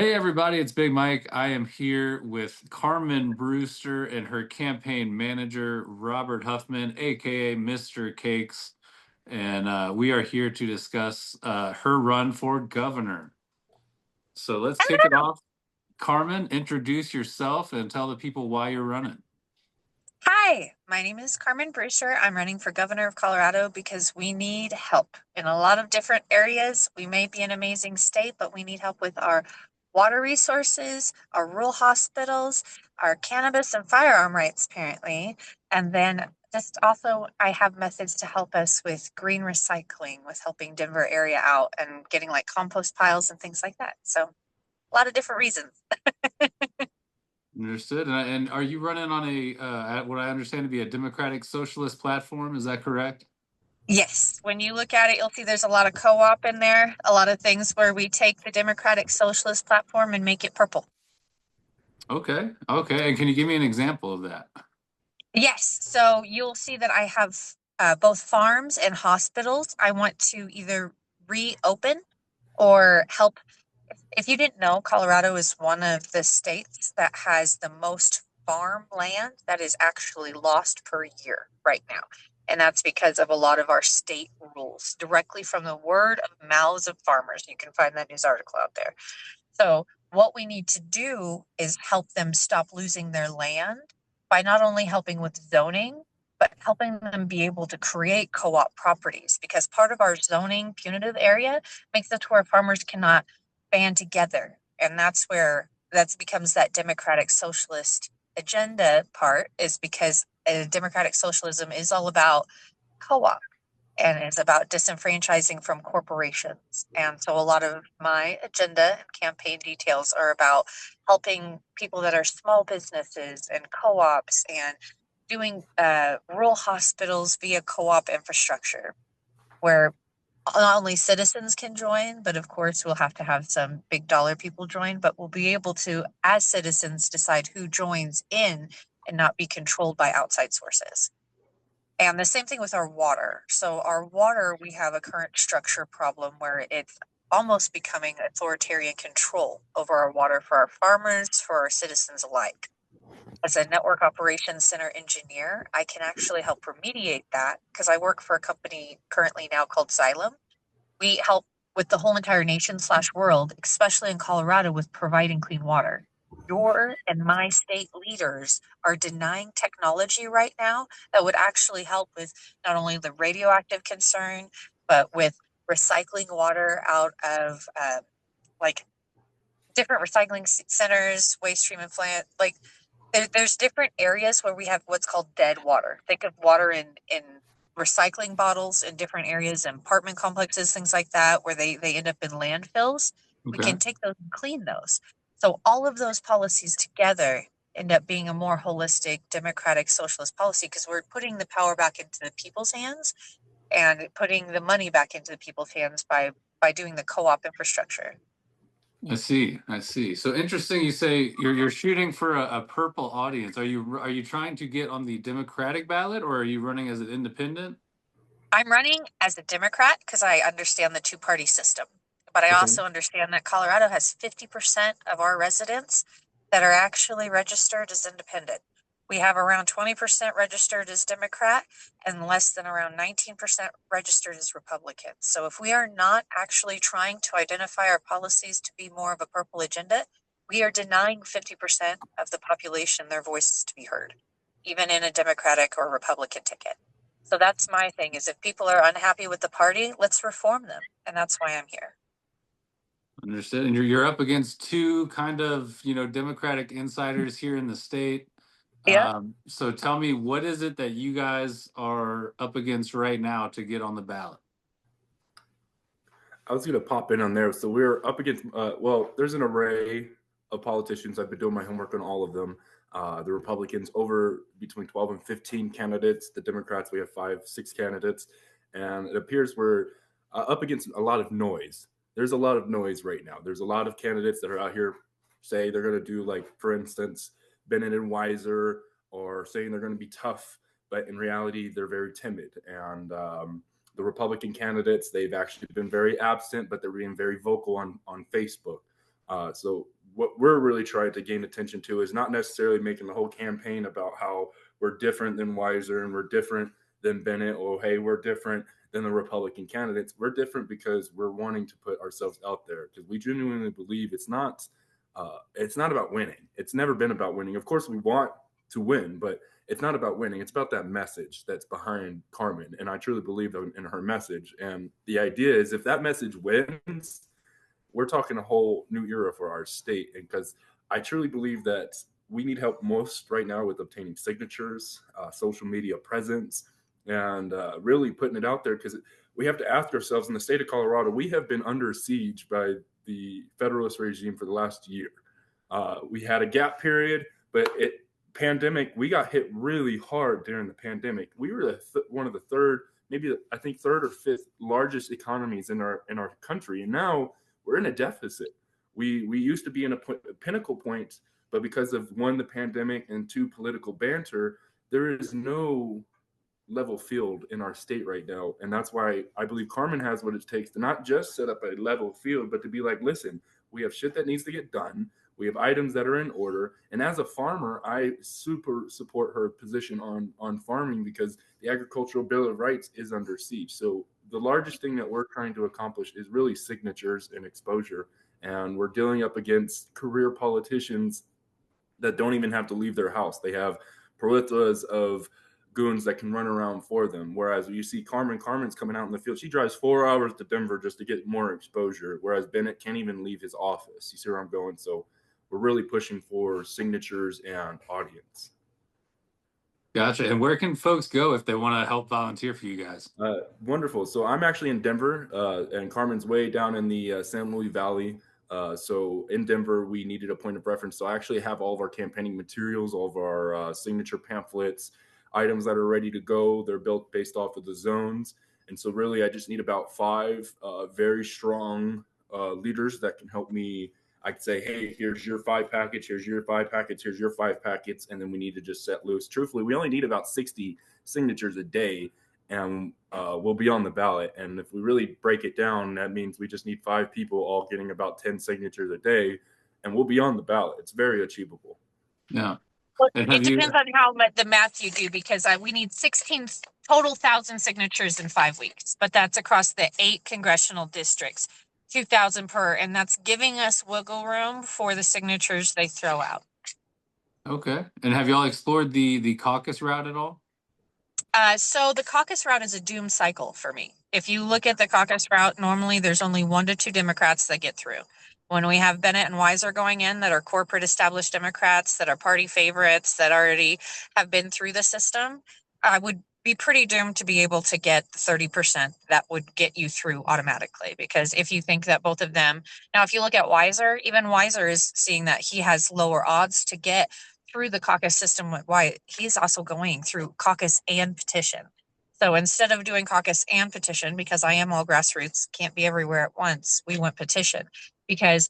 Hey everybody, it's Big Mike. I am here with Carmen Brewster and her campaign manager, Robert Huffman, aka Mr. Cakes. And we are here to discuss her run for governor. So let's kick it off. Carmen, introduce yourself and tell the people why you're running. Hi, my name is Carmen Broesder. I'm running for governor of Colorado because we need help in a lot of different areas. We may be an amazing state, but we need help with our water resources, our rural hospitals, our cannabis and firearm rights, apparently. And then just also, I have methods to help us with green recycling, with helping Denver area out and getting like compost piles and things like that. So, a lot of different reasons. Understood. And are you running on what I understand to be a democratic socialist platform? Is that correct? Yes, when you look at it, you'll see there's a lot of co-op in there, a lot of things where we take the Democratic Socialist platform and make it purple. Okay. Okay. And can you give me an example of that? Yes, so you'll see that I have both farms and hospitals. I want to either reopen or help. If you didn't know, Colorado is one of the states that has the most farmland that is actually lost per year right now. And that's because of a lot of our state rules directly from the word of mouths of farmers. You can find that news article out there. So, what we need to do is help them stop losing their land by not only helping with zoning, but helping them be able to create co op properties. Because part of our zoning punitive area makes it to where farmers cannot band together. And that's where that becomes that democratic socialist agenda part, is because democratic socialism is all about co op and it's about disenfranchising from corporations. And so a lot of my agenda and campaign details are about helping people that are small businesses and co-ops and doing rural hospitals via co-op infrastructure where not only citizens can join, but of course we'll have to have some big dollar people join, but we'll be able to, as citizens, decide who joins in and not be controlled by outside sources. And the same thing with our water. So our water, we have a current structure problem where it's almost becoming authoritarian control over our water for our farmers, for our citizens alike. As a network operations center engineer, I can actually help remediate that because I work for a company currently now called Xylem. We help with the whole entire nation slash world, especially in Colorado, with providing clean water. Your and my state leaders are denying technology right now that would actually help with not only the radioactive concern, but with recycling water out of like different recycling centers, waste treatment plant. Like there's different areas where we have what's called dead water. Think of water in recycling bottles in different areas and apartment complexes, things like that, where they end up in landfills. We Okay. can take those and clean those. So all of those policies together end up being a more holistic democratic socialist policy because we're putting the power back into the people's hands and putting the money back into the people's hands by doing the co-op infrastructure. I see. I see. So interesting. You say you're shooting for a purple audience. Are you trying to get on the Democratic ballot, or are you running as an independent? I'm running as a Democrat because I understand the two-party system, but I Okay. also understand that Colorado has 50% of our residents that are actually registered as independent. We have around 20% registered as Democrat and less than around 19% registered as Republican. So if we are not actually trying to identify our policies to be more of a purple agenda, we are denying 50% of the population their voices to be heard, even in a Democratic or Republican ticket. So that's my thing is if people are unhappy with the party, let's reform them. And that's why I'm here. Understood. And you're up against two kind of, Democratic insiders here in the state. Yeah. So tell me, what is it that you guys are up against right now to get on the ballot? I was going to pop in on there. So we're up against, well, there's an array of politicians. I've been doing my homework on all of them. The Republicans over between 12 and 15 candidates. The Democrats, we have 5, 6 candidates. And it appears we're up against a lot of noise. There's a lot of noise right now. There's a lot of candidates that are out here say they're going to do, like, for instance, Bennett and Weiser, or saying they're going to be tough, but in reality, they're very timid. And the Republican candidates, they've actually been very absent, but they're being very vocal on Facebook. So what we're really trying to gain attention to is not necessarily making the whole campaign about how we're different than Weiser and we're different than Bennett, or hey, we're different than the Republican candidates. We're different because we're wanting to put ourselves out there, because we genuinely believe it's not about winning. It's never been about winning. Of course, we want to win, but it's not about winning. It's about that message that's behind Carmen, and I truly believe in her message. And the idea is, if that message wins, we're talking a whole new era for our state. And because I truly believe that we need help most right now with obtaining signatures, social media presence, and really putting it out there, because we have to ask ourselves, in the state of Colorado, we have been under siege by the Federalist regime for the last year. We had a gap period, but pandemic, we got hit really hard during the pandemic. We were one of the third, maybe I think third or fifth largest economies in our country, and now we're in a deficit. We used to be in a pinnacle point, but because of, one, the pandemic, and two, political banter, there is no level field in our state right now. And that's why I believe Carmen has what it takes to not just set up a level field, but to be like, listen, we have shit that needs to get done. We have items that are in order. And as a farmer, I super support her position on farming, because the Agricultural Bill of Rights is under siege. So the largest thing that we're trying to accomplish is really signatures and exposure. And we're dealing up against career politicians that don't even have to leave their house. They have perillas of goons that can run around for them. Whereas you see Carmen's coming out in the field. She drives 4 hours to Denver just to get more exposure, whereas Bennett can't even leave his office. You see where I'm going? So we're really pushing for signatures and audience. Gotcha. And where can folks go if they want to help volunteer for you guys? Wonderful. So I'm actually in Denver, and Carmen's way down in the San Luis Valley. So in Denver, we needed a point of reference. So I actually have all of our campaigning materials, all of our signature pamphlets, items that are ready to go. They're built based off of the zones. And so really, I just need about 5 very strong leaders that can help me. I could say, hey, here's your 5 packets, here's your 5 packets, here's your 5 packets, and then we need to just set loose. Truthfully, we only need about 60 signatures a day, and we'll be on the ballot. And if we really break it down, that means we just need 5 people all getting about 10 signatures a day, and we'll be on the ballot. It's very achievable. Yeah. Well, And it depends on how much the math you do, because we need 16 total 1,000 signatures in 5 weeks, but that's across the 8 congressional districts, 2,000 per, and that's giving us wiggle room for the signatures they throw out. Okay. And have y'all explored the caucus route at all? So the caucus route is a doom cycle for me. If you look at the caucus route, normally there's only 1 to 2 Democrats that get through. When we have Bennett and Weiser going in, that are corporate established Democrats, that are party favorites, that already have been through the system, I would be pretty doomed to be able to get the 30% that would get you through automatically. Because if you think that both of them, now if you look at Weiser, even Weiser is seeing that he has lower odds to get through the caucus system. Why he's also going through caucus and petition. So instead of doing caucus and petition, because I am all grassroots, can't be everywhere at once, we went petition. Because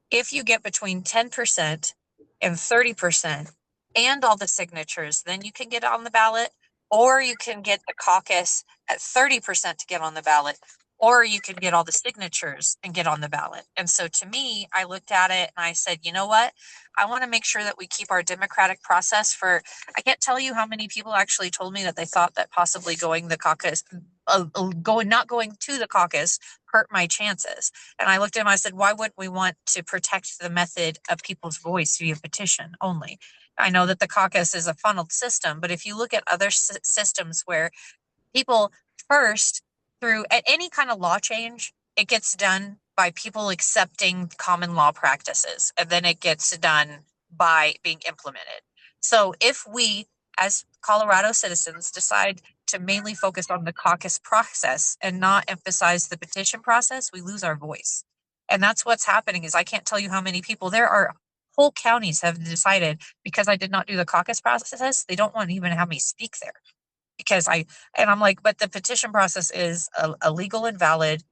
if you get between 10% and 30% and all the signatures, then you can get on the ballot, or you can get the caucus at 30% to get on the ballot, or you can get all the signatures and get on the ballot. And so to me, I looked at it and I said, you know what? I want to make sure that we keep our democratic process for, I can't tell you how many people actually told me that they thought that possibly going the caucus, not going to the caucus hurt my chances. And I looked at him, I said, why would we want to protect the method of people's voice via petition only? I know that the caucus is a funneled system, but if you look at other systems where people first, through at any kind of law change, it gets done by people accepting common law practices, and then it gets done by being implemented. So if we, as Colorado citizens, decide to mainly focus on the caucus process and not emphasize the petition process, we lose our voice. And that's what's happening. Is I can't tell you how many people, there are whole counties have decided, because I did not do the caucus process, they don't want to even have me speak there. Because I'm like, but the petition process is a legal and valid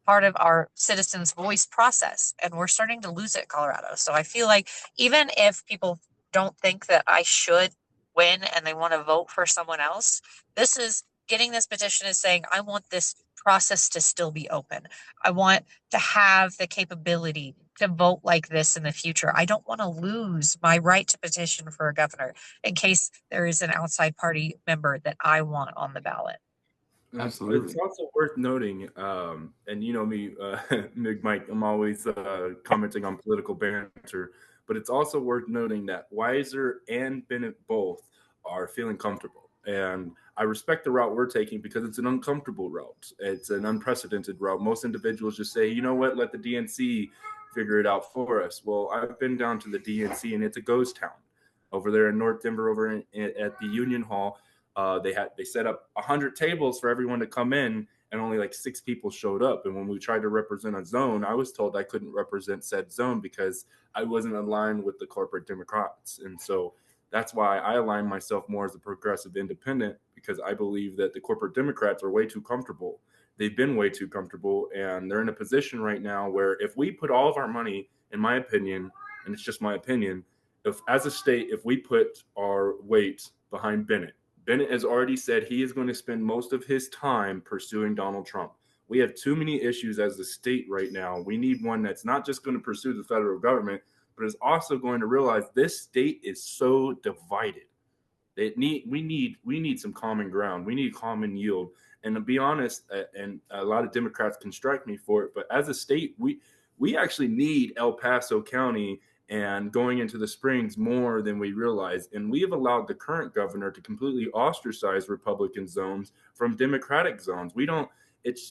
part of our citizens' voice process, and we're starting to lose it in Colorado. So I feel like even if people don't think that I should win and they want to vote for someone else, this is getting this petition is saying, I want this process to still be open. I want to have the capability to vote like this in the future. I don't want to lose my right to petition for a governor in case there is an outside party member that I want on the ballot. It's Absolutely. also worth noting, and you know me, Mike, I'm always commenting on political banter, but it's also worth noting that Weiser and Bennett both are feeling comfortable. And I respect the route we're taking because it's an uncomfortable route. It's an unprecedented route. Most individuals just say, you know what, let the DNC figure it out for us. Well, I've been down to the DNC and it's a ghost town over there in North Denver, at the Union Hall. They set up 100 tables for everyone to come in, and only like 6 people showed up. And when we tried to represent a zone, I was told I couldn't represent said zone because I wasn't aligned with the corporate Democrats. And so that's why I align myself more as a progressive independent, because I believe that the corporate Democrats are way too comfortable. They've been way too comfortable, and they're in a position right now where if we put all of our money, in my opinion, and it's just my opinion, if as a state, if we put our weight behind Bennett has already said he is going to spend most of his time pursuing Donald Trump. We have too many issues as a state right now. We need one that's not just going to pursue the federal government, but is also going to realize this state is so divided. We need some common ground. We need common yield. And to be honest, and a lot of Democrats can strike me for it, but as a state, we actually need El Paso County and going into the Springs more than we realize. And we have allowed the current governor to completely ostracize Republican zones from Democratic zones. We don't. It's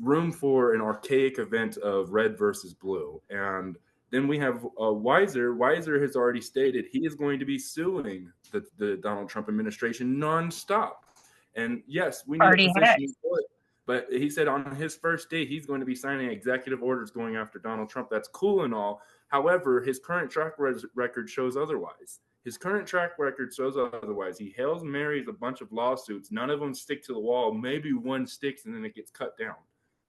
room for an archaic event of red versus blue. And then we have Weiser. Weiser has already stated he is going to be suing the Donald Trump administration nonstop. And yes, we need a Already had. positioning for it. But he said on his first day, he's going to be signing executive orders going after Donald Trump. That's cool and all. However, his current track record shows otherwise. His current track record shows otherwise. He hails and marries a bunch of lawsuits. None of them stick to the wall. Maybe one sticks and then it gets cut down.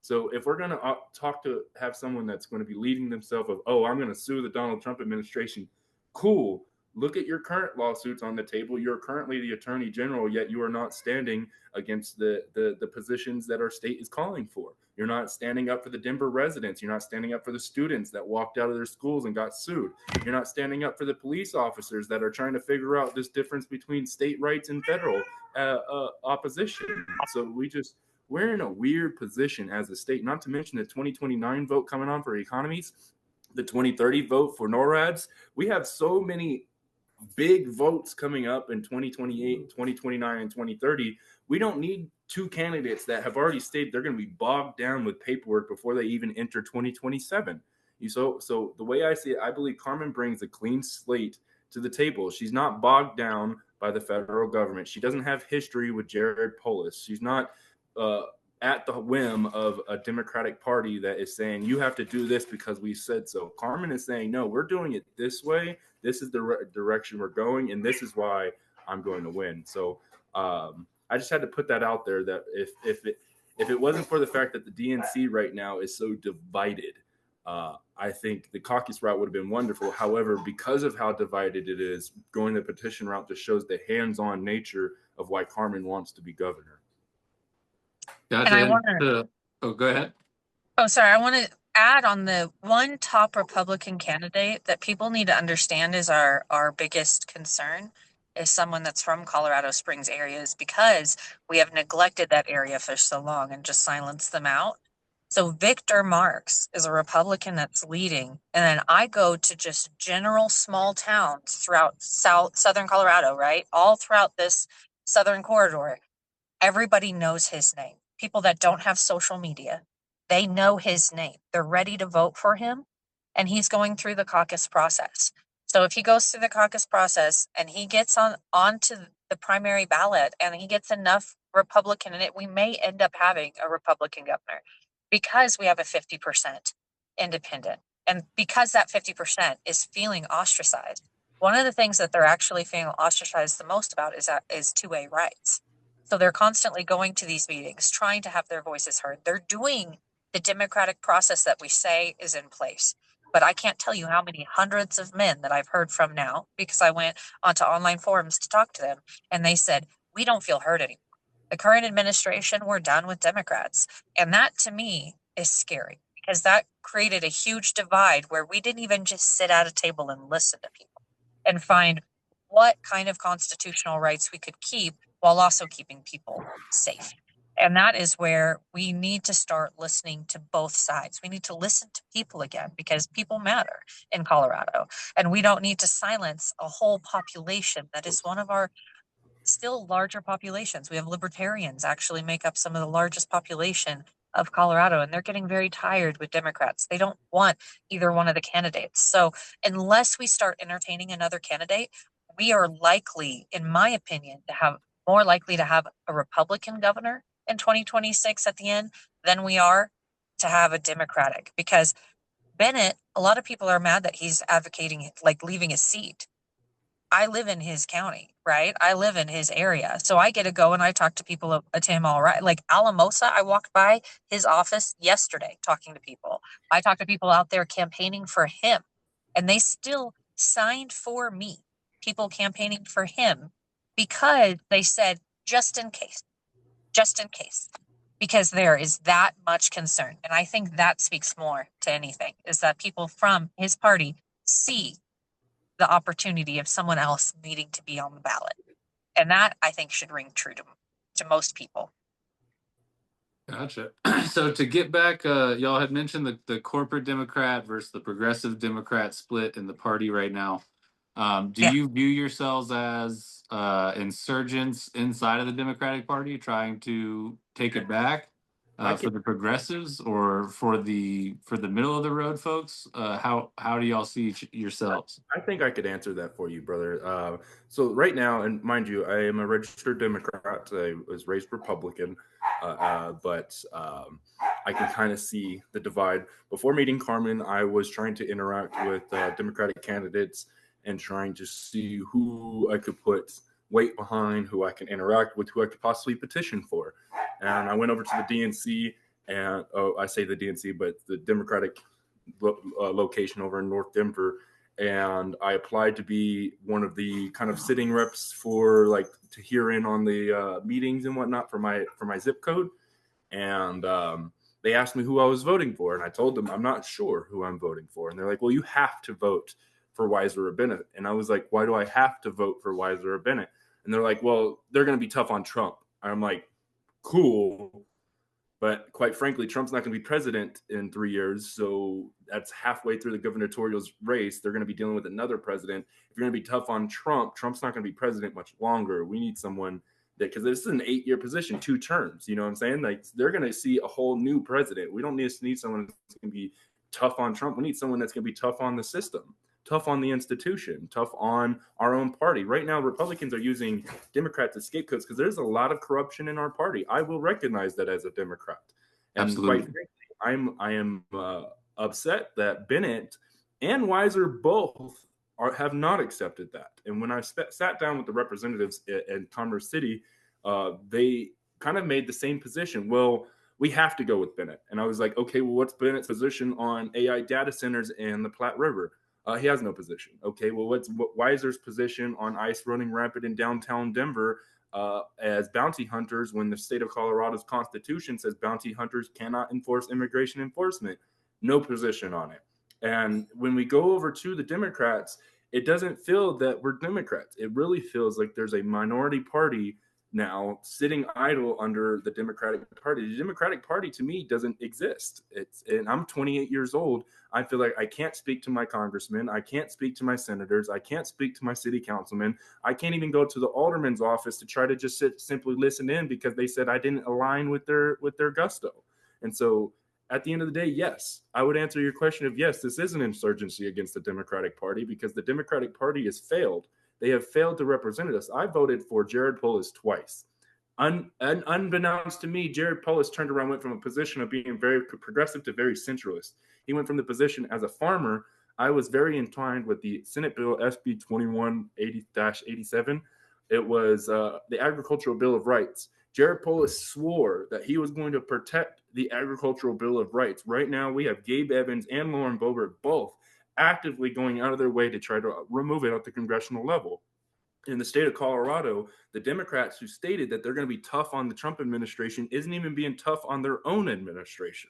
So if we're going to have someone that's going to be leading themselves of, oh, I'm going to sue the Donald Trump administration, cool. Look at your current lawsuits on the table. You're currently the attorney general, yet you are not standing against the positions that our state is calling for. You're not standing up for the Denver residents. You're not standing up for the students that walked out of their schools and got sued. You're not standing up for the police officers that are trying to figure out this difference between state rights and federal opposition. So we're in a weird position as a state, not to mention the 2029 vote coming on for economies, the 2030 vote for NORADs. We have so many big votes coming up in 2028, 2029, and 2030. We don't need 2 candidates that have already stated they're going to be bogged down with paperwork before they even enter 2027. So the way I see it, I believe Carmen brings a clean slate to the table. She's not bogged down by the federal government. She doesn't have history with Jared Polis. She's not at the whim of a Democratic Party that is saying you have to do this because we said so. Carmen is saying, no, we're doing it this way. This is the direction we're going, and this is why I'm going to win. So I just had to put that out there, that if it wasn't for the fact that the DNC right now is so divided, I think the caucus route would have been wonderful. However, because of how divided it is, going the petition route just shows the hands-on nature of why Carmen wants to be governor. Gotcha. And I want to. Oh, go ahead. Oh, sorry. I want to add on the one top Republican candidate that people need to understand is our biggest concern is someone that's from Colorado Springs areas, because we have neglected that area for so long and just silenced them out. So Victor Marx is a Republican that's leading. And then I go to just general small towns throughout southern Colorado, right? All throughout this southern corridor. Everybody knows his name. People that don't have social media, they know his name. They're ready to vote for him, and he's going through the caucus process. So if he goes through the caucus process and he gets onto the primary ballot and he gets enough Republican in it, we may end up having a Republican governor because we have a 50% independent. And because that 50% is feeling ostracized, one of the things that they're actually feeling ostracized the most about is two-way rights. So they're constantly going to these meetings, trying to have their voices heard. They're doing the democratic process that we say is in place. But I can't tell you how many hundreds of men that I've heard from now, because I went onto online forums to talk to them, and they said, we don't feel heard anymore. The current administration, we're done with Democrats. And that to me is scary. because that created a huge divide where we didn't even just sit at a table and listen to people and find what kind of constitutional rights we could keep while also keeping people safe. And that is where we need to start listening to both sides. We need to listen to people again because people matter in Colorado. And we don't need to silence a whole population that is one of our still larger populations. We have libertarians actually make up some of the largest population of Colorado, and they're getting very tired with Democrats. They don't want either one of the candidates. So unless we start entertaining another candidate, we are likely, in my opinion, to have more likely to have a Republican governor in 2026 at the end than we are to have a Democratic, because Bennett, a lot of people are mad that he's advocating like leaving his seat. I live in his county, right? I live in his area. So I get to go and I talk to people to him all right. Like Alamosa, I walked by his office yesterday talking to people. I talked to people out there campaigning for him, and they still signed for me, people campaigning for him, because they said, just in case, because there is that much concern. And I think that speaks more to anything, is that people from his party see the opportunity of someone else needing to be on the ballot. And that I think should ring true to most people. Gotcha. So to get back, y'all had mentioned the corporate Democrat versus the progressive Democrat split in the party right now. Do Yeah. you view yourselves as insurgents inside of the Democratic Party trying to take it back for the progressives, or for the middle of the road folks? How do y'all see yourselves? I think I could answer that for you, brother. So right now, and mind you, I am a registered Democrat. I was raised Republican, but I can kind of see the divide. Before meeting Carmen, I was trying to interact with Democratic candidates and trying to see who I could put weight behind, who I can interact with, who I could possibly petition for. And I went over to the DNC, and I say the DNC, but the Democratic location over in North Denver, and I applied to be one of the kind of sitting reps for like to hear in on the meetings and whatnot for my zip code. And they asked me who I was voting for, and I told them I'm not sure who I'm voting for. And they're like, "Well, you have to vote for Weiser or Bennett." And I was like, "Why do I have to vote for Weiser or Bennett?" And they're like, "Well, they're going to be tough on Trump." I'm like, "Cool." But quite frankly, Trump's not going to be president in 3 years. So that's halfway through the gubernatorial race. They're going to be dealing with another president. If you're going to be tough on Trump, Trump's not going to be president much longer. We need someone that, because this is an 8-year position, 2 terms. You know what I'm saying? Like, they're going to see a whole new president. We don't need someone that's going to be tough on Trump. We need someone that's going to be tough on the system, tough on the institution, tough on our own party. Right now, Republicans are using Democrats as scapegoats because there's a lot of corruption in our party. I will recognize that as a Democrat. And Absolutely. quite frankly, I am upset that Bennett and Weiser both have not accepted that. And when I sat down with the representatives in Commerce City, they kind of made the same position. Well, we have to go with Bennett. And I was like, okay, well, what's Bennett's position on AI data centers in the Platte River? He has no position. Okay, well, what's Weiser's position on ICE running rampant in downtown Denver as bounty hunters when the state of Colorado's constitution says bounty hunters cannot enforce immigration enforcement? No position on it. And when we go over to the Democrats, it doesn't feel that we're Democrats. It really feels like there's a minority party now sitting idle under the Democratic Party. The Democratic Party to me doesn't exist. And I'm 28 years old. I feel like I can't speak to my congressmen. I can't speak to my senators. I can't speak to my city councilmen. I can't even go to the alderman's office to try to just simply listen in because they said I didn't align with their gusto. And so at the end of the day, yes, I would answer your question of yes, this is an insurgency against the Democratic Party because the Democratic Party has failed. They have failed to represent us. I voted for Jared Polis twice. Unbeknownst to me, Jared Polis turned around, went from a position of being very progressive to very centralist. He went from the position as a farmer. I was very entwined with the Senate Bill SB 2180-87. It was the Agricultural Bill of Rights. Jared Polis swore that he was going to protect the Agricultural Bill of Rights. Right now, we have Gabe Evans and Lauren Boebert both actively going out of their way to try to remove it at the congressional level. In the state of Colorado, the Democrats who stated that they're going to be tough on the Trump administration isn't even being tough on their own administration.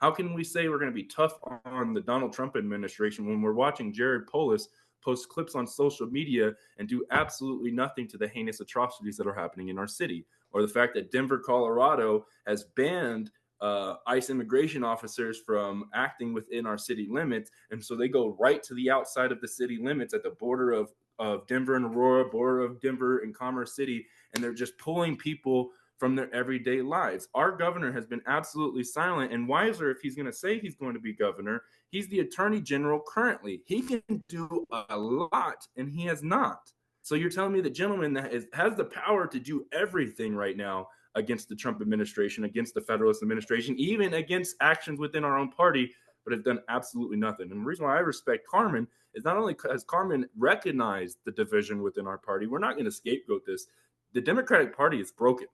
How can we say we're going to be tough on the Donald Trump administration when we're watching Jared Polis post clips on social media and do absolutely nothing to the heinous atrocities that are happening in our city? Or the fact that Denver, Colorado has banned ICE immigration officers from acting within our city limits. And so they go right to the outside of the city limits at the border of Denver and Aurora, border of Denver and Commerce City, and they're just pulling people from their everyday lives. Our governor has been absolutely silent and wiser if he's going to say he's going to be governor. He's the attorney general currently. He can do a lot, and he has not. So you're telling me the gentleman that has the power to do everything right now against the Trump administration, against the Federalist administration, even against actions within our own party, but has done absolutely nothing. And the reason why I respect Carmen is not only has Carmen recognized the division within our party, we're not going to scapegoat this. The Democratic Party is broken.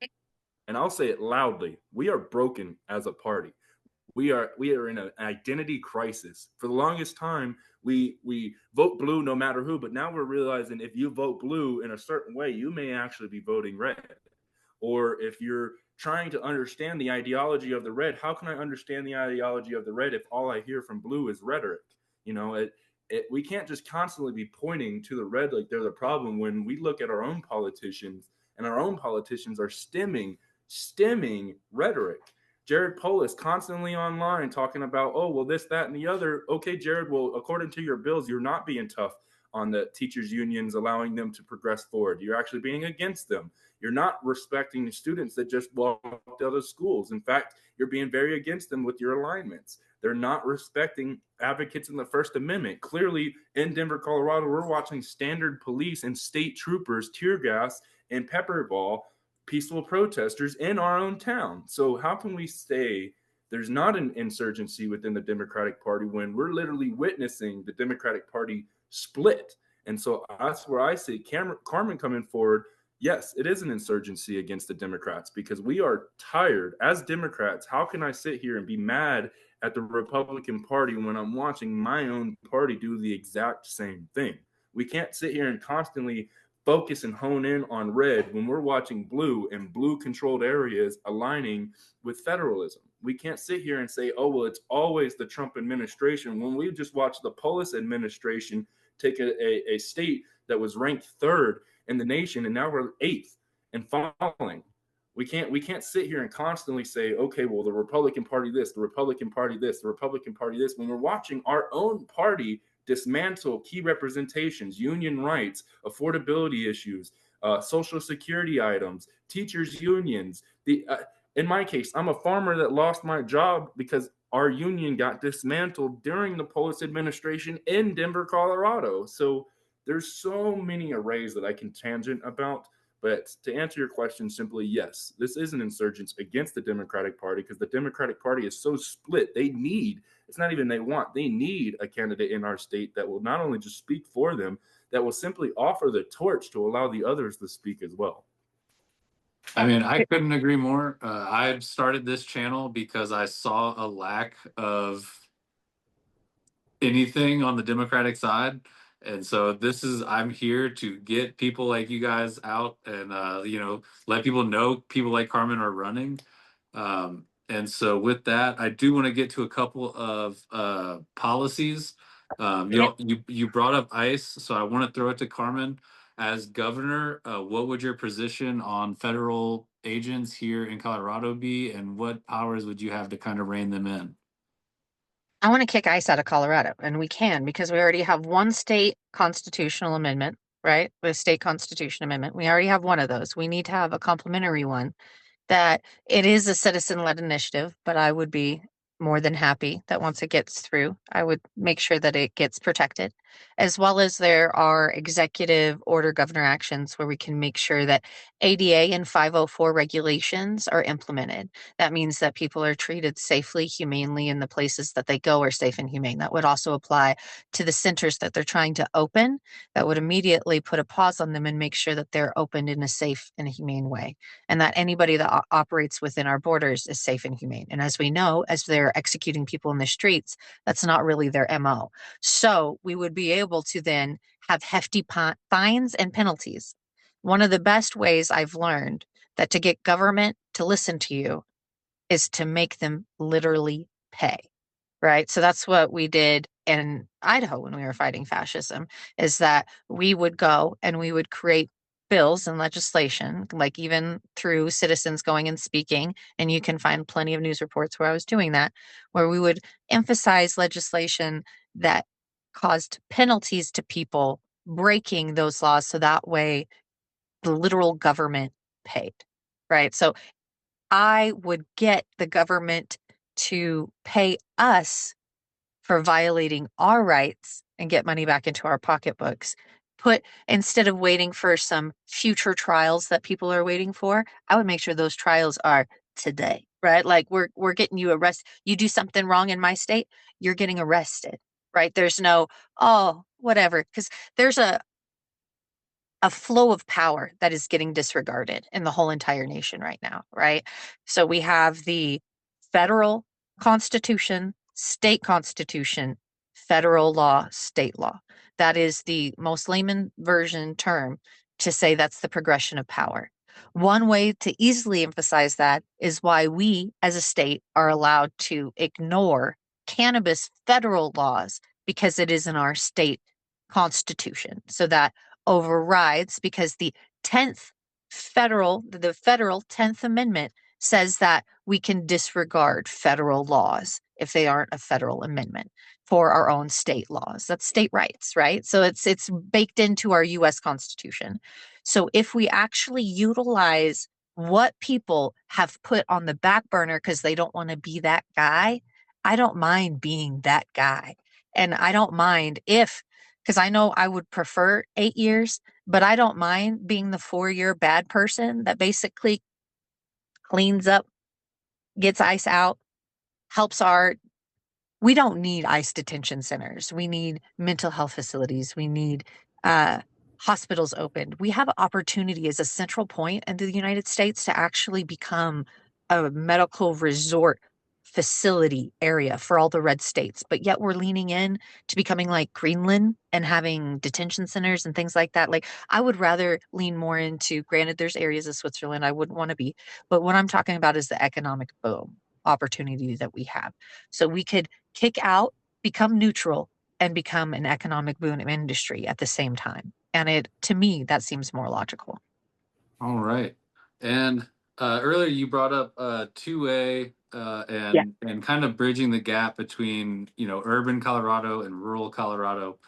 And I'll say it loudly. We are broken as a party. We are in an identity crisis. For the longest time, we vote blue no matter who, but now we're realizing if you vote blue in a certain way, you may actually be voting red. Or if you're trying to understand the ideology of the red, how can I understand the ideology of the red if all I hear from blue is rhetoric? You know, we can't just constantly be pointing to the red like they're the problem when we look at our own politicians, and our own politicians are stemming rhetoric. Jared Polis constantly online talking about, oh, well, this, that, and the other. Okay, Jared, well, according to your bills, you're not being tough on the teachers' unions, allowing them to progress forward. You're actually being against them. You're not respecting the students that just walked out of schools. In fact, you're being very against them with your alignments. They're not respecting advocates in the First Amendment. Clearly, in Denver, Colorado, we're watching standard police and state troopers tear gas and pepper ball peaceful protesters in our own town. So how can we say there's not an insurgency within the Democratic Party when we're literally witnessing the Democratic Party split? And so that's where I see Carmen coming forward. Yes, it is an insurgency against the Democrats because we are tired as Democrats. How can I sit here and be mad at the Republican Party when I'm watching my own party do the exact same thing? We can't sit here and constantly focus and hone in on red when we're watching blue and blue controlled areas aligning with federalism. We can't sit here and say, oh, well, it's always the Trump administration when we just watched the Polis administration take a state that was ranked third in the nation and now we're eighth and falling. We can't sit here and constantly say, okay, well, the Republican Party this, the Republican Party this, the Republican Party this, when we're watching our own party dismantle key representations, union rights, affordability issues, social security items, teachers' unions. In my case, I'm a farmer that lost my job because our union got dismantled during the Polis administration in Denver, Colorado. So there's so many arrays that I can tangent about. But to answer your question simply, yes, this is an insurgence against the Democratic Party because the Democratic Party is so split. It's not even they need a candidate in our state that will not only just speak for them, that will simply offer the torch to allow the others to speak as well. I mean, I couldn't agree more. I started this channel because I saw a lack of anything on the Democratic side. And so I'm here to get people like you guys out and, let people know people like Carmen are running. And so with that, I do want to get to a couple of policies. You brought up ICE, so I want to throw it to Carmen. As governor, what would your position on federal agents here in Colorado be, and what powers would you have to kind of rein them in? I want to kick ICE out of Colorado, and we can because we already have one state constitutional amendment, right? The state constitution amendment. We already have one of those. We need to have a complementary one that it is a citizen-led initiative, but I would be more than happy that once it gets through, I would make sure that it gets protected, as well as there are executive order governor actions where we can make sure that ADA and 504 regulations are implemented. That means that people are treated safely, humanely, and the places that they go are safe and humane. That would also apply to the centers that they're trying to open. That would immediately put a pause on them and make sure that they're opened in a safe and humane way, and that anybody that operates within our borders is safe and humane. And as we know, as they're executing people in the streets, that's not really their MO. So we would be able to then have hefty fines and penalties. One of the best ways I've learned that to get government to listen to you is to make them literally pay, right? So that's what we did in Idaho when we were fighting fascism, is that we would go and we would create bills and legislation, like even through citizens going and speaking, and you can find plenty of news reports where I was doing that, where we would emphasize legislation that caused penalties to people breaking those laws so that way the literal government paid, right? So I would get the government to pay us for violating our rights and get money back into our pocketbooks. Put instead of waiting for some future trials that people are waiting for, I would make sure those trials are today, right? Like we're getting you arrested. You do something wrong in my state, you're getting arrested, right? There's no, oh, whatever, because there's a flow of power that is getting disregarded in the whole entire nation right now, right? So we have the federal constitution, state constitution, federal law, state law. That is the most layman version term to say that's the progression of power. One way to easily emphasize that is why we as a state are allowed to ignore cannabis federal laws because it is in our state constitution. So that overrides because the 10th the federal 10th Amendment says that we can disregard federal laws if they aren't a federal amendment for our own state laws. That's state rights, right? So it's baked into our US Constitution. So if we actually utilize what people have put on the back burner because they don't want to be that guy, I don't mind being that guy. And I don't mind if because I know I would prefer 8 years, but I don't mind being the 4 year bad person that basically cleans up, gets ice out, helps our. We don't need ICE detention centers. We need mental health facilities. We need uh, hospitals opened. We have opportunity as a central point in the United States to actually become a medical resort facility area for all the red states, but yet we're leaning in to becoming like Greenland and having detention centers and things like that. Like I would rather lean more into, granted, there's areas of Switzerland I wouldn't want to be, but what I'm talking about is the economic boom opportunity that we have. So we could kick out, become neutral, and become an economic boom industry at the same time. And it, to me, that seems more logical. All right. And earlier you brought up 2A Yeah. and kind of bridging the gap between, urban Colorado and rural Colorado.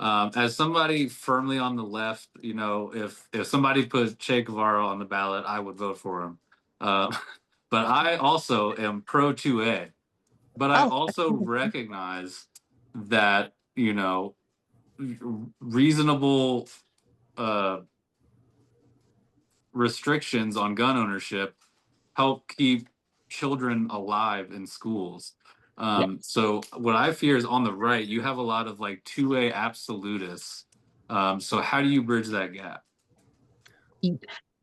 As somebody firmly on the left, if somebody put Che Guevara on the ballot, I would vote for him. Uh, but I also am pro 2A. But I Oh, also recognize that, reasonable uh, restrictions on gun ownership help keep children alive in schools. yeah. So what I fear is on the right, you have a lot of like 2A absolutists. So how do you bridge that gap?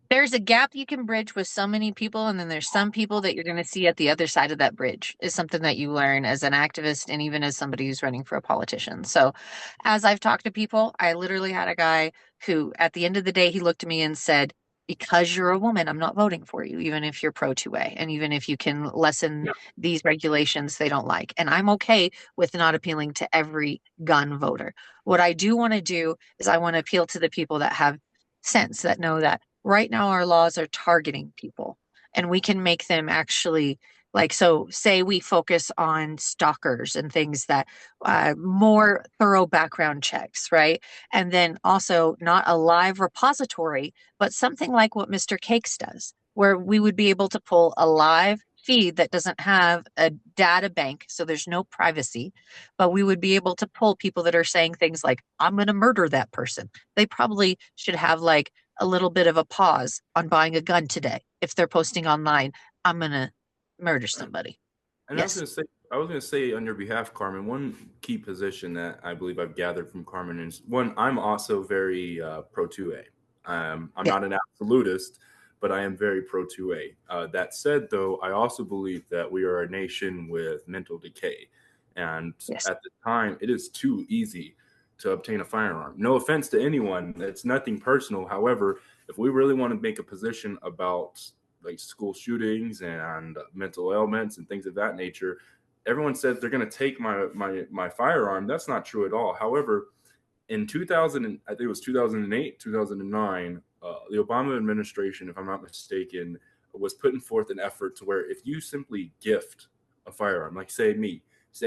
There's a gap you can bridge with so many people, and then there's some people that you're going to see at the other side of that bridge is something that you learn as an activist and even as somebody who's running for a politician. So, as I've talked to people, I literally had a guy who, at the end of the day, he looked at me and said, because you're a woman, I'm not voting for you, even if you're pro 2A, and even if you can lessen these regulations they don't like. And I'm okay with not appealing to every gun voter. What I do want to do is I want to appeal to the people that have sense, that know that right now our laws are targeting people and we can make them actually like, so say we focus on stalkers and things that more thorough background checks, right? And then also not a live repository, but something like what Mr. Cakes does, where we would be able to pull a live feed that doesn't have a data bank, so there's no privacy, but we would be able to pull people that are saying things like, I'm going to murder that person. They probably should have like a little bit of a pause on buying a gun today if they're posting online, I'm going to murder somebody. And Yes. I was gonna say on your behalf, Carmen, one key position that I believe I've gathered from Carmen is one. I'm also very pro 2A. I'm Yeah. not an absolutist, but I am very pro 2A. That said, though, I also believe that we are a nation with mental decay, and Yes. at the time, it is too easy to obtain a firearm. No offense to anyone, it's nothing personal. However, if we really want to make a position about like school shootings and mental ailments and things of that nature, everyone said they're going to take my firearm. That's not true at all. However, in 2000, I think it was 2008, 2009, the Obama administration, if I'm not mistaken, was putting forth an effort to where if you simply gift a firearm, like say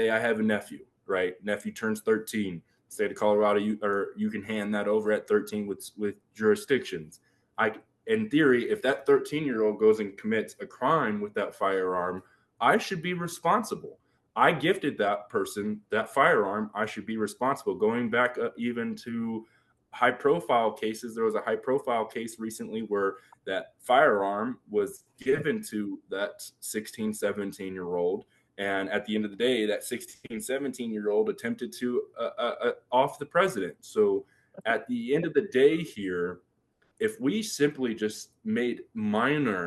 I have a nephew, right? Nephew turns 13, state of Colorado, you can hand that over at 13 with jurisdictions. I, in theory, if that 13-year-old goes and commits a crime with that firearm, I should be responsible. I gifted that person that firearm. I should be responsible. Going back even to high profile cases, there was a high profile case recently where that firearm was given to that 16, 17-year-old. And at the end of the day, that 16, 17-year-old attempted to off the president. So at the end of the day here, if we simply just made minor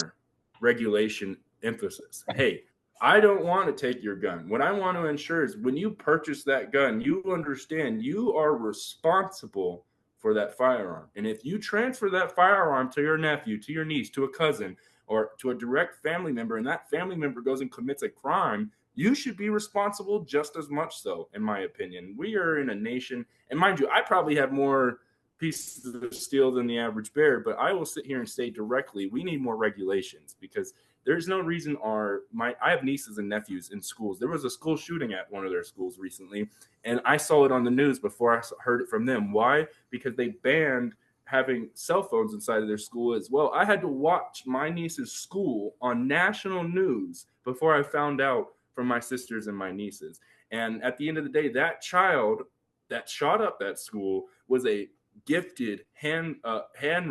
regulation emphasis, hey, I don't want to take your gun. What I want to ensure is when you purchase that gun, you understand you are responsible for that firearm. And if you transfer that firearm to your nephew, to your niece, to a cousin, or to a direct family member, and that family member goes and commits a crime, you should be responsible just as much so, in my opinion. We are in a nation, and mind you, I probably have more pieces of steel than the average bear, but I will sit here and say directly, we need more regulations because there's no reason I have nieces and nephews in schools. There was a school shooting at one of their schools recently, and I saw it on the news before I heard it from them. Why? Because they banned having cell phones inside of their school as well. I had to watch my niece's school on national news before I found out from my sisters and my nieces. And at the end of the day, that child that shot up that school was a gifted hand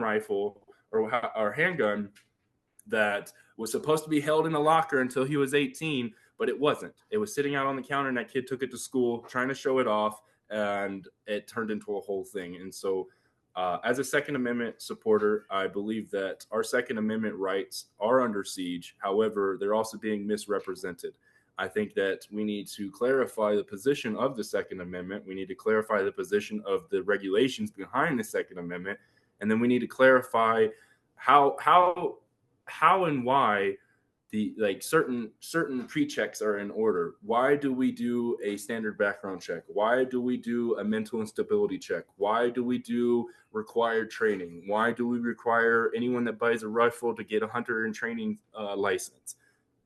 rifle or handgun that was supposed to be held in a locker until he was 18, but it wasn't. It was sitting out on the counter, and that kid took it to school trying to show it off, and it turned into a whole thing. And so, as a Second Amendment supporter, I believe that our Second Amendment rights are under siege. However, they're also being misrepresented. I think that we need to clarify the position of the Second Amendment. We need to clarify the position of the regulations behind the Second Amendment, and then we need to clarify how and why the certain pre-checks are in order. Why do we do a standard background check? Why do we do a mental instability check? Why do we do required training? Why do we require anyone that buys a rifle to get a hunter and training license?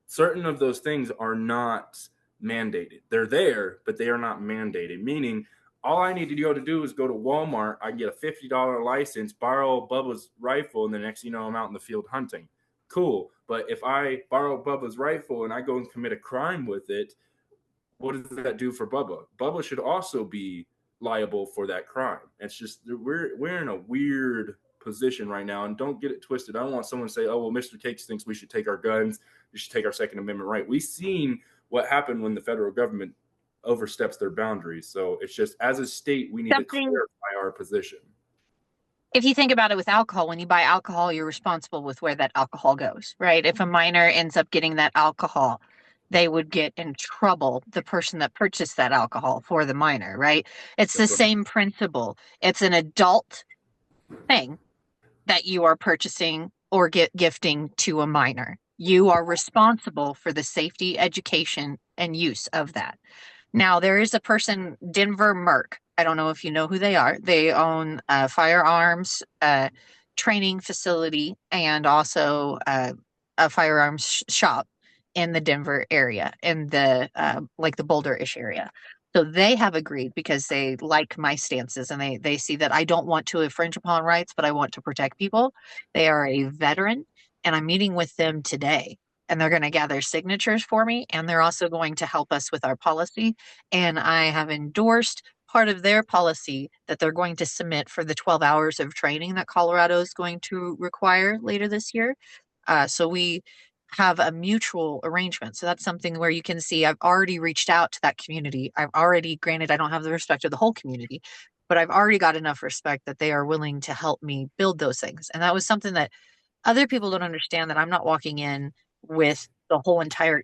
Certain of those things are not mandated. They're there, but they are not mandated, meaning all I need to be able to do is go to Walmart. I can get a $50 license, borrow Bubba's rifle, and the next you know, I'm out in the field hunting. Cool. But if I borrow Bubba's rifle and I go and commit a crime with it, what does that do for Bubba? Bubba should also be liable for that crime. It's just we're in a weird position right now, and don't get it twisted. I don't want someone to say, "Oh, well, Mr. Cakes thinks we should take our guns, we should take our Second Amendment right." We've seen what happened when the federal government oversteps their boundaries. So it's just as a state, we need to clarify our position. If you think about it with alcohol, when you buy alcohol, you're responsible with where that alcohol goes, right? If a minor ends up getting that alcohol, they would get in trouble, the person that purchased that alcohol for the minor, right? It's the same principle. It's an adult thing that you are purchasing or gifting to a minor. You are responsible for the safety, education, and use of that. Now, there is a person, Denver Merc. I don't know if you know who they are. They own a firearms training facility and also a firearms shop in the Denver area, in the like the Boulder-ish area. So they have agreed because they like my stances and they see that I don't want to infringe upon rights, but I want to protect people. They are a veteran, and I'm meeting with them today, and they're going to gather signatures for me, and they're also going to help us with our policy. And I have endorsed part of their policy that they're going to submit for the 12 hours of training that Colorado is going to require later this year. So we have a mutual arrangement. So that's something where you can see I've already reached out to that community. I've already, granted, I don't have the respect of the whole community, but I've already got enough respect that they are willing to help me build those things. And that was something that other people don't understand, that I'm not walking in with the whole entire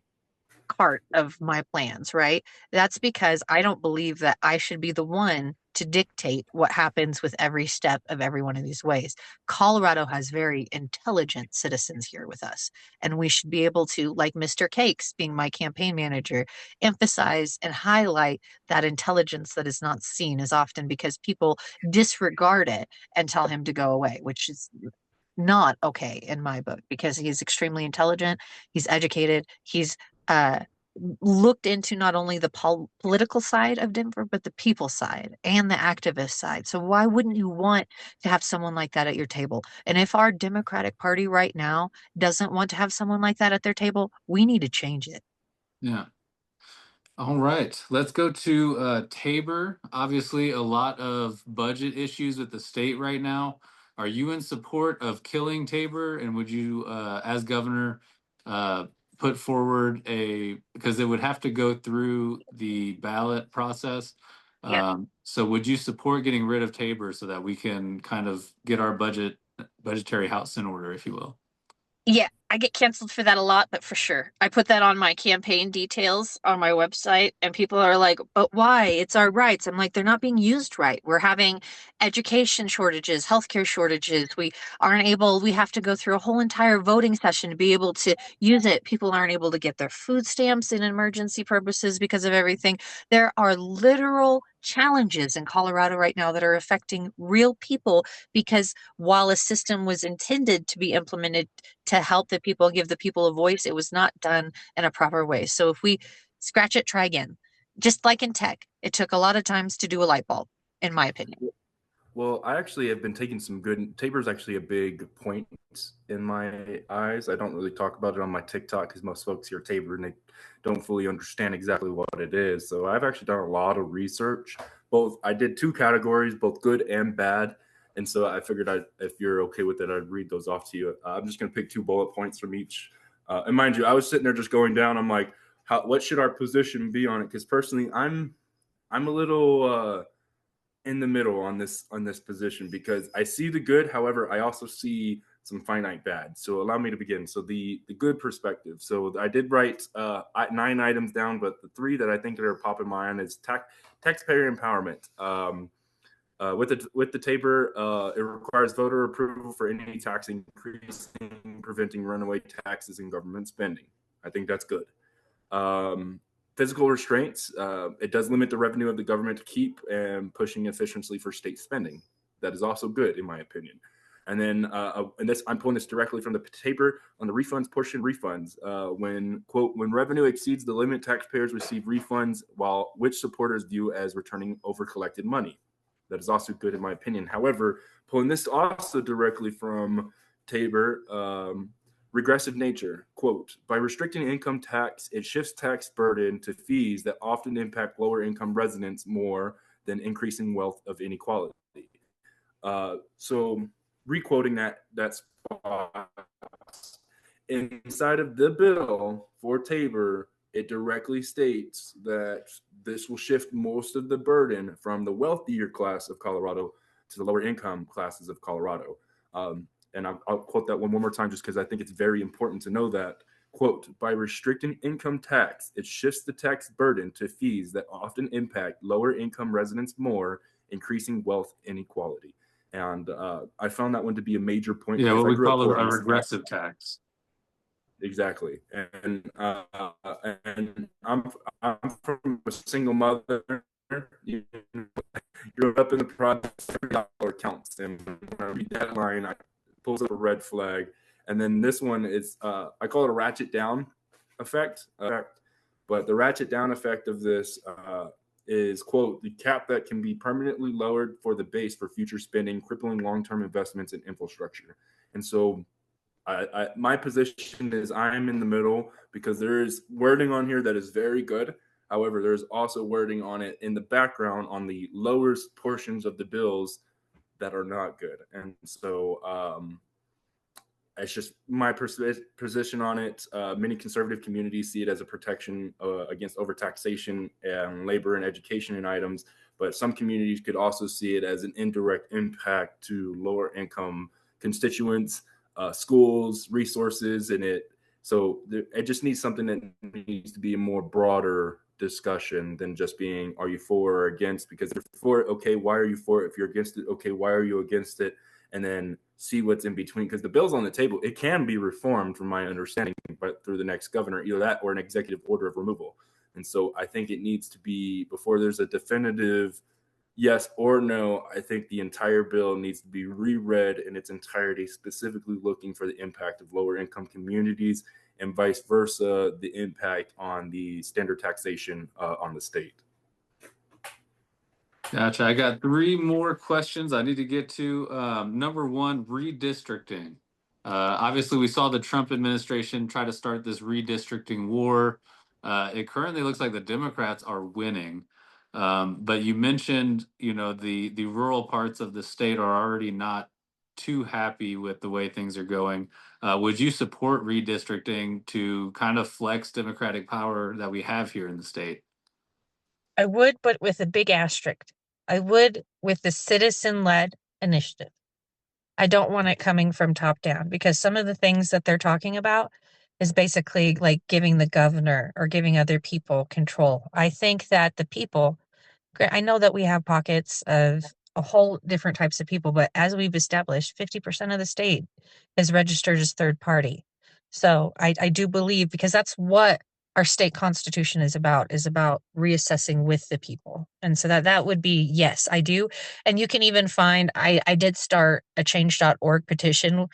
cart of my plans, right? That's because I don't believe that I should be the one to dictate what happens with every step of every one of these ways. Colorado has very intelligent citizens here with us, and we should be able to, like Mr. Cakes, being my campaign manager, emphasize and highlight that intelligence that is not seen as often because people disregard it and tell him to go away, which is not okay in my book because he's extremely intelligent, he's educated, he's uh looked into not only the political side of Denver, but the people side and the activist side. So why wouldn't you want to have someone like that at your table? And if our Democratic Party right now doesn't want to have someone like that at their table, we need to change it. Yeah. All right, let's go to Tabor. Obviously, a lot of budget issues with the state right now. Are you in support of killing Tabor? And would you, as governor, uh, put forward because it would have to go through the ballot process. Yep. So would you support getting rid of Tabor so that we can kind of get our budgetary house in order, if you will? Yeah, I get canceled for that a lot, but for sure. I put that on my campaign details on my website, and people are like, but why? It's our rights. I'm like, they're not being used right. We're having education shortages, healthcare shortages. We have to go through a whole entire voting session to be able to use it. People aren't able to get their food stamps in emergency purposes because of everything. There are literal challenges in Colorado right now that are affecting real people because while a system was intended to be implemented to help the people, give the people a voice, it was not done in a proper way. So if we scratch it, try again. Just like in tech, it took a lot of times to do a light bulb, in my opinion. Well, I actually have been taking some good. Tabor's actually a big point in my eyes. I don't really talk about it on my TikTok because most folks hear Tabor and they don't fully understand exactly what it is. So I've actually done a lot of research. I did 2 categories, both good and bad. And so I figured if you're okay with it, I'd read those off to you. I'm just going to pick 2 bullet points from each. And mind you, I was sitting there just going down. I'm like, what should our position be on it? Because personally, I'm a little in the middle on this position because I see the good. However, I also see some finite bad. So allow me to begin. So the good perspective. So I did write 9 items down, but the 3 that I think that are popping my mind is taxpayer empowerment. With the Tabor, it requires voter approval for any tax increase, preventing runaway taxes and government spending. I think that's good. Physical restraints. It does limit the revenue of the government to keep and pushing efficiency for state spending. That is also good, in my opinion. And then, I'm pulling this directly from the Tabor on the refunds portion. Refunds, when revenue exceeds the limit, taxpayers receive refunds, which supporters view as returning over collected money. That is also good, in my opinion. However, pulling this also directly from Tabor, regressive nature. Quote, by restricting income tax, it shifts tax burden to fees that often impact lower income residents more than increasing wealth of inequality. So requoting that spot, inside of the bill for Tabor, it directly states that this will shift most of the burden from the wealthier class of Colorado to the lower income classes of Colorado. And I'll quote that one more time just because I think it's very important to know that. Quote, by restricting income tax, it shifts the tax burden to fees that often impact lower income residents more, increasing wealth inequality. And I found that one to be a major point. Yeah, what I we grew up call poor. a regressive tax. Exactly. And I'm from a single mother. You grew up in the projects, every dollar counts. And when I read that line, I pulls up a red flag. And then this one is I call it a ratchet down effect. But the ratchet down effect of this is, quote, the cap that can be permanently lowered for the base for future spending, crippling long-term investments in infrastructure. And so my position is I'm in the middle because there is wording on here that is very good. However, there's also wording on it in the background on the lowest portions of the bills that are not good. And so it's just my position on it. Many conservative communities see it as a protection against overtaxation and labor and education and items, but some communities could also see it as an indirect impact to lower income constituents, schools, resources, and it So it just needs something that needs to be a more broader discussion than just being, are you for or against? Because if you're for it, okay, why are you for it? If you're against it, okay, why are you against it? And then see what's in between. Because the bill's on the table. It can be reformed, from my understanding, but through the next governor, either that or an executive order of removal. And so I think it needs to be, before there's a definitive yes or no, I think the entire bill needs to be reread in its entirety, specifically looking for the impact of lower income communities and vice versa, the impact on the standard taxation on the state. Gotcha. I got three more questions I need to get to. Number one, redistricting. Obviously, we saw the Trump administration try to start this redistricting war. It currently looks like the Democrats are winning. But you mentioned, the rural parts of the state are already not too happy with the way things are going. Would you support redistricting to kind of flex Democratic power that we have here in the state? I would, but with a big asterisk. I would with the citizen-led initiative. I don't want it coming from top down, because some of the things that they're talking about is basically like giving the governor or giving other people control. I think that the people, I know that we have pockets of a whole different types of people, but as we've established, 50% of the state is registered as third party. So I do believe, because that's what our state constitution is about reassessing with the people. And so that would be, yes, I do. And you can even find, I did start a change.org petition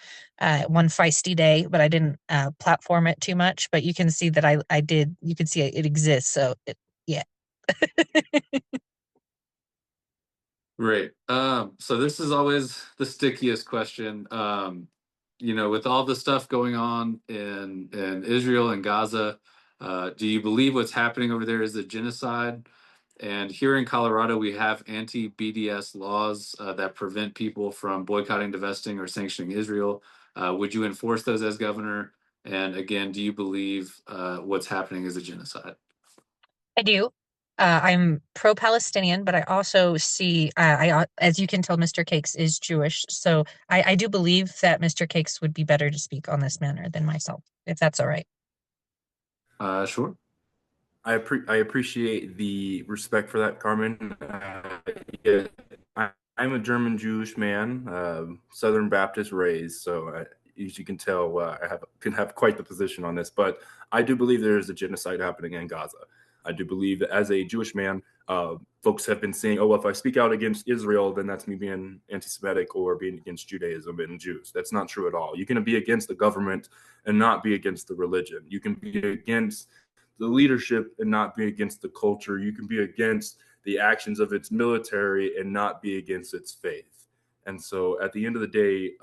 one feisty day, but I didn't platform it too much. But you can see that I did, you can see it exists. So yeah. Great. So this is always the stickiest question. With all the stuff going on in Israel and Gaza, do you believe what's happening over there is a genocide? And here in Colorado, we have anti-BDS laws that prevent people from boycotting, divesting, or sanctioning Israel. Would you enforce those as governor? And again, do you believe what's happening is a genocide? I do. I'm pro-Palestinian, but I also see, as you can tell, Mr. Cakes is Jewish. So I do believe that Mr. Cakes would be better to speak on this matter than myself, if that's all right. Sure. I appreciate the respect for that, Carmen. Yeah, I'm a German Jewish man, Southern Baptist raised, so as you can tell, can have quite the position on this. But I do believe there is a genocide happening in Gaza. I do believe that as a Jewish man, folks have been saying, "Oh, well, if I speak out against Israel, then that's me being anti-Semitic or being against Judaism and Jews." That's not true at all. You can be against the government and not be against the religion. You can be against the leadership and not be against the culture. You can be against the actions of its military and not be against its faith. And so at the end of the day,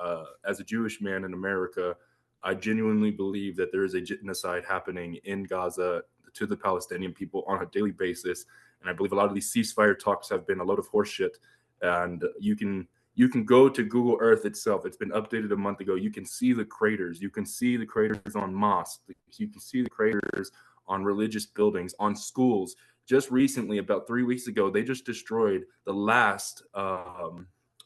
as a Jewish man in America, I genuinely believe that there is a genocide happening in Gaza to the Palestinian people on a daily basis. And I believe a lot of these ceasefire talks have been a load of horseshit. And you can go to Google Earth itself. It's been updated a month ago. You can see the craters. You can see the craters on mosques. You can see the craters on religious buildings, on schools. Just recently, about 3 weeks ago, they just destroyed the last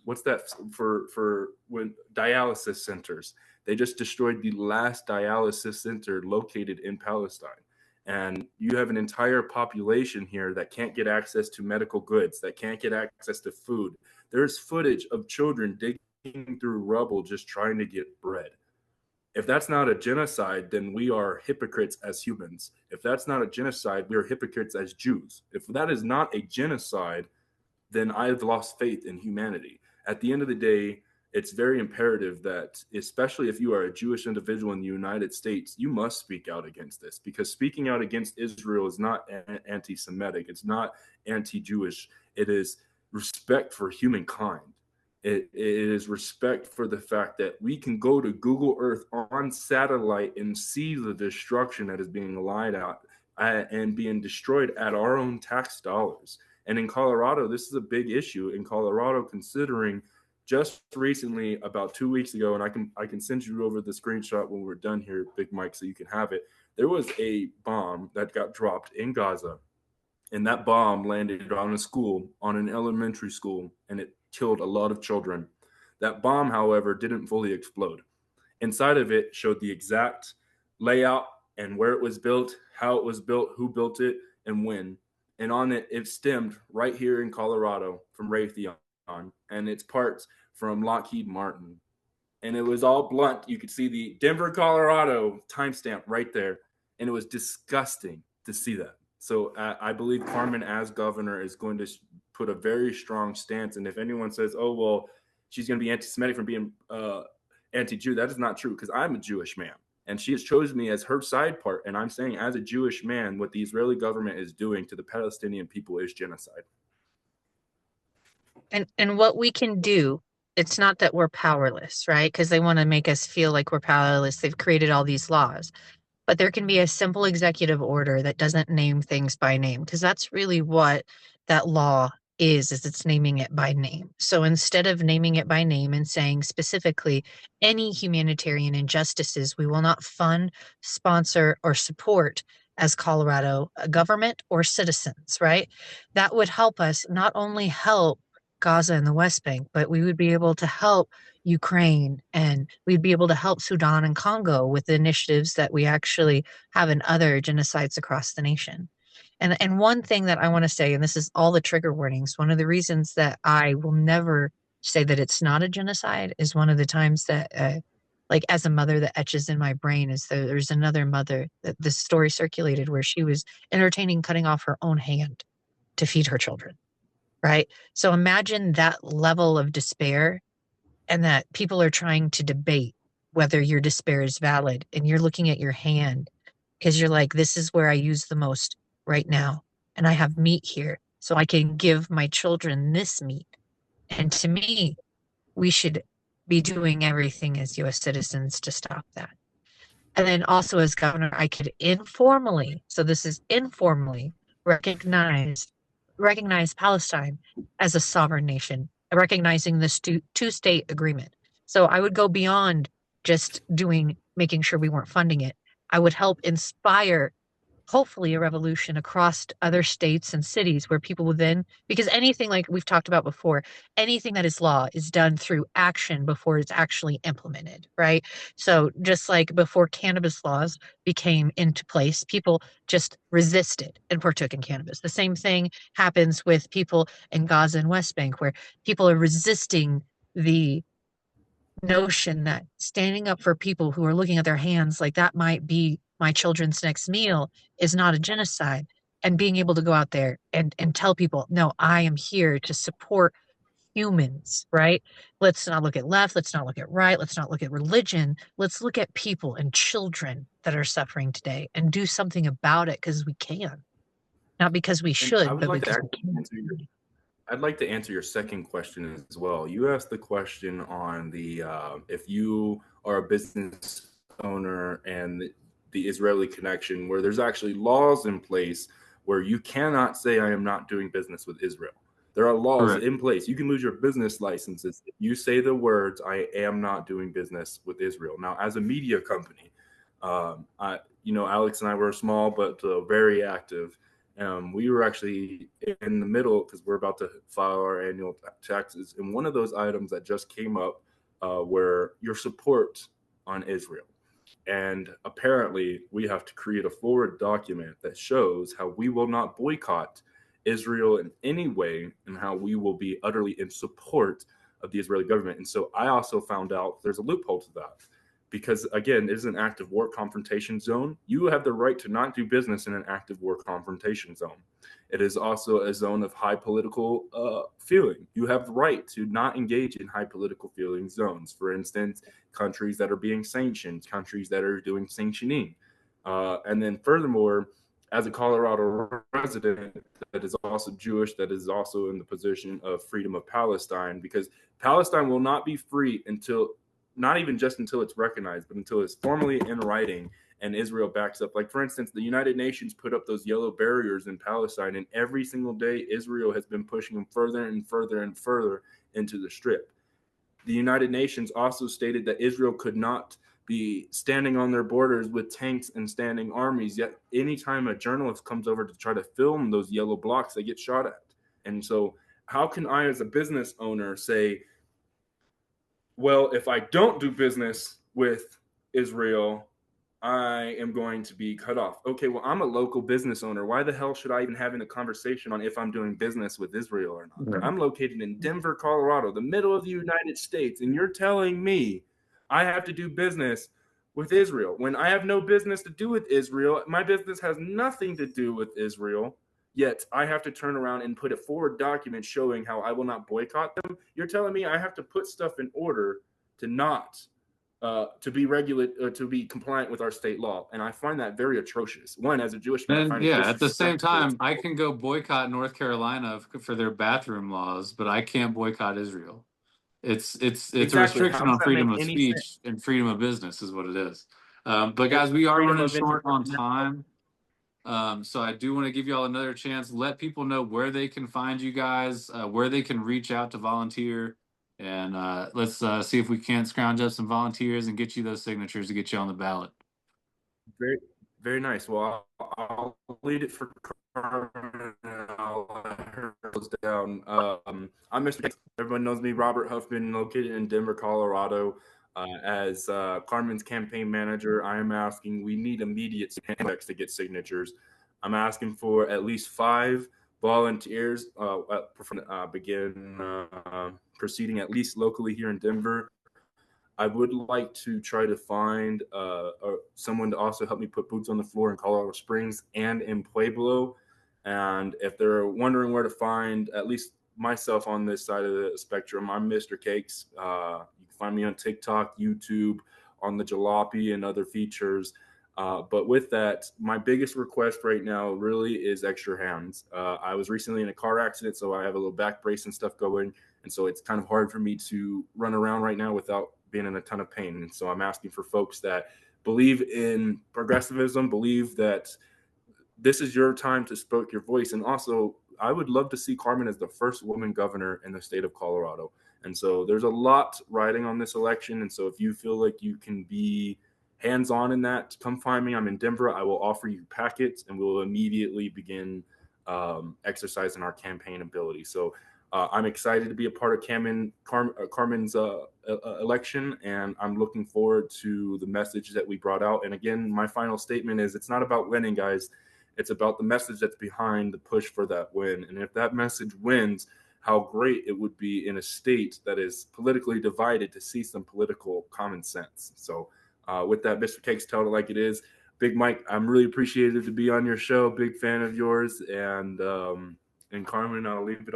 what's that for when dialysis centers. They just destroyed the last dialysis center located in Palestine. And you have an entire population here that can't get access to medical goods, that can't get access to food. There's footage of children digging through rubble just trying to get bread. If that's not a genocide, then we are hypocrites as humans. If that's not a genocide, we are hypocrites as Jews. If that is not a genocide, then I've lost faith in humanity. At the end of the day, it's very imperative that, especially if you are a Jewish individual in the United States, you must speak out against this, because speaking out against Israel is not anti-Semitic. It's not anti-Jewish. It is respect for humankind. It is respect for the fact that we can go to Google Earth on satellite and see the destruction that is being laid out and being destroyed at our own tax dollars. And in Colorado, this is a big issue in Colorado, considering just recently, about 2 weeks ago, and I can send you over the screenshot when we're done here, Big Mike, so you can have it. There was a bomb that got dropped in Gaza, and that bomb landed on a school, on an elementary school, and it killed a lot of children. That bomb, however, didn't fully explode. Inside of it showed the exact layout and where it was built, how it was built, who built it, and when. And on it, it stemmed right here in Colorado from Raytheon, and its parts from Lockheed Martin. And it was all blunt. You could see the Denver, Colorado timestamp right there. And it was disgusting to see that. So I believe Carmen, as governor, is going to put a very strong stance. And if anyone says, oh, well, she's going to be anti-Semitic from being anti-Jew, that is not true, because I'm a Jewish man. And she has chosen me as her side part. And I'm saying, as a Jewish man, what the Israeli government is doing to the Palestinian people is genocide. And what we can do, it's not that we're powerless, right? Because they want to make us feel like we're powerless. They've created all these laws. But there can be a simple executive order that doesn't name things by name, because that's really what that law is it's naming it by name. So instead of naming it by name and saying specifically any humanitarian injustices, we will not fund, sponsor, or support as Colorado government or citizens, right? That would help us not only help Gaza and the West Bank, but we would be able to help Ukraine, and we'd be able to help Sudan and Congo with the initiatives that we actually have in other genocides across the nation. And one thing that I want to say, and this is all the trigger warnings, one of the reasons that I will never say that it's not a genocide is one of the times that like as a mother, that etches in my brain is there's another mother that this story circulated where she was entertaining cutting off her own hand to feed her children, right? So imagine that level of despair, and that people are trying to debate whether your despair is valid, and you're looking at your hand because you're like, this is where I use the most right now, and I have meat here, so I can give my children this meat. And to me, we should be doing everything as US citizens to stop that. And then also as governor, I could informally, so this is informally, recognize Palestine as a sovereign nation, recognizing this two-state agreement. So I would go beyond just making sure we weren't funding it. I would help inspire, hopefully, a revolution across other states and cities where people will then, because anything, like we've talked about before, anything that is law is done through action before it's actually implemented, right? So just like before cannabis laws became into place, people just resisted and partook in cannabis. The same thing happens with people in Gaza and West Bank, where people are resisting the notion that standing up for people who are looking at their hands like that might be my children's next meal is not a genocide. And being able to go out there and tell people, no, I am here to support humans, right? Let's not look at left, let's not look at right, let's not look at religion, let's look at people and children that are suffering today and do something about it, because we can. Not because we And I should, would but like to because we can. I'd like to answer your second question as well. You asked the question on the if you are a business owner and the Israeli connection, where there's actually laws in place where you cannot say I am not doing business with Israel. There are laws Correct. in place. You can lose your business licenses if you say the words "I am not doing business with Israel." Now, as a media company, Alex and I were small but very active. We were actually in the middle because we're about to file our annual taxes, and one of those items that just came up were your support on Israel. And apparently, we have to create a forward document that shows how we will not boycott Israel in any way and how we will be utterly in support of the Israeli government. And so I also found out there's a loophole to that because, again, it is an active war confrontation zone. You have the right to not do business in an active war confrontation zone. It is also a zone of high political feeling. You have the right to not engage in high political feeling zones. For instance, countries that are being sanctioned, countries that are doing sanctioning. And then furthermore, as a Colorado resident that is also Jewish, that is also in the position of freedom of Palestine, because Palestine will not be free until, not even just until it's recognized, but until it's formally in writing and Israel backs up. Like, for instance, the United Nations put up those yellow barriers in Palestine, and every single day Israel has been pushing them further and further and further into the strip. The United Nations also stated that Israel could not be standing on their borders with tanks and standing armies. Yet anytime a journalist comes over to try to film those yellow blocks, they get shot at. And so how can I, as a business owner, say, well, if I don't do business with Israel, I am going to be cut off. Okay, well, I'm a local business owner. Why the hell should I even have a conversation on if I'm doing business with Israel or not? Right. I'm located in Denver, Colorado, the middle of the United States, and you're telling me I have to do business with Israel when I have no business to do with Israel. My business has nothing to do with Israel. Yet I have to turn around and put a forward document showing how I will not boycott them. You're telling me I have to put stuff in order to not to be to be compliant with our state law, and I find that very atrocious. One, as a Jewish man, I And find it yeah, at the same disrespectful. time, I can go boycott North Carolina for their bathroom laws, but I can't boycott Israel. It's a Exactly. How restriction does on that make freedom of any sense? speech and freedom of business is what it is. But It's guys, we are freedom running of short on information. time. So I do want to give you all another chance. Let people know where they can find you guys, where they can reach out to volunteer, and let's see if we can't scrounge up some volunteers and get you those signatures to get you on the ballot. Very, very nice. Well, I'll lead it for Carmen, and I'll let her close down. I'm Mr. Everyone knows me, Robert Huffman, located in Denver, Colorado. As Carmen's campaign manager, I am asking we need immediate to get signatures. I'm asking for at least 5 volunteers begin proceeding at least locally here in Denver. I would like to try to find someone to also help me put boots on the floor in Colorado Springs and in Pueblo. And if they're wondering where to find at least myself on this side of the spectrum, I'm Mr. Cakes. You can find me on TikTok, YouTube, on the Jalopy and other features. But with that, my biggest request right now really is extra hands. I was recently in a car accident, so I have a little back brace and stuff going. And so it's kind of hard for me to run around right now without being in a ton of pain. And so I'm asking for folks that believe in progressivism, believe that this is your time to speak your voice. And also, I would love to see Carmen as the first woman governor in the state of Colorado. And so there's a lot riding on this election. And so if you feel like you can be hands-on in that, come find me. I'm in Denver. I will offer you packets and we'll immediately begin exercising our campaign ability. So I'm excited to be a part of Carmen's election, and I'm looking forward to the message that we brought out. And again, my final statement is it's not about winning, guys. It's about the message that's behind the push for that win. And if that message wins, how great it would be in a state that is politically divided to see some political common sense. So with that, Mr. Cakes, tell it like it is. Big Mike, I'm really appreciated to be on your show. Big fan of yours. And Carmen, I'll leave it.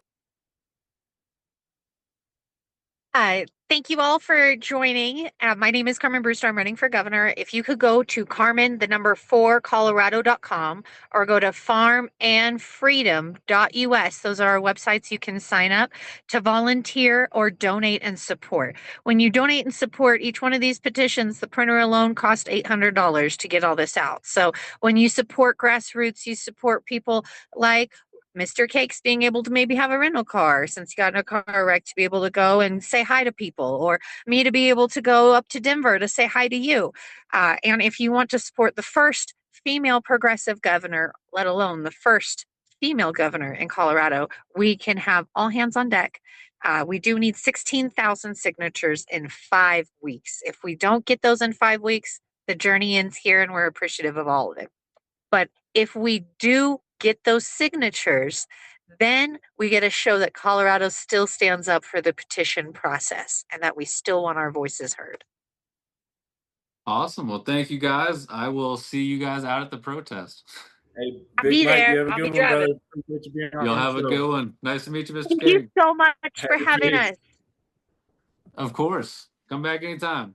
Thank you all for joining. My name is Carmen Broesder. I'm running for governor. If you could go to Carmen4Colorado.com or go to farmandfreedom.us. Those are our websites you can sign up to volunteer or donate and support. When you donate and support each one of these petitions, the printer alone cost $800 to get all this out. So when you support grassroots, you support people like Mr. Cakes being able to maybe have a rental car since he got in a car wreck to be able to go and say hi to people, or me to be able to go up to Denver to say hi to you. And if you want to support the first female progressive governor, let alone the first female governor in Colorado, we can have all hands on deck. We do need 16,000 signatures in 5 weeks. If we don't get those in 5 weeks, the journey ends here and we're appreciative of all of it. But if we do get those signatures, then we get to show that Colorado still stands up for the petition process and that we still want our voices heard. Awesome. Well, thank you guys. I will see you guys out at the protest. Hey, I'll Big be Mike, there. you have a I'll be good one, brother. driving. Appreciate you being on You'll the have a show. good one. Nice to meet you, Mr. Thank you King. so much for having us. Of course. Come back anytime.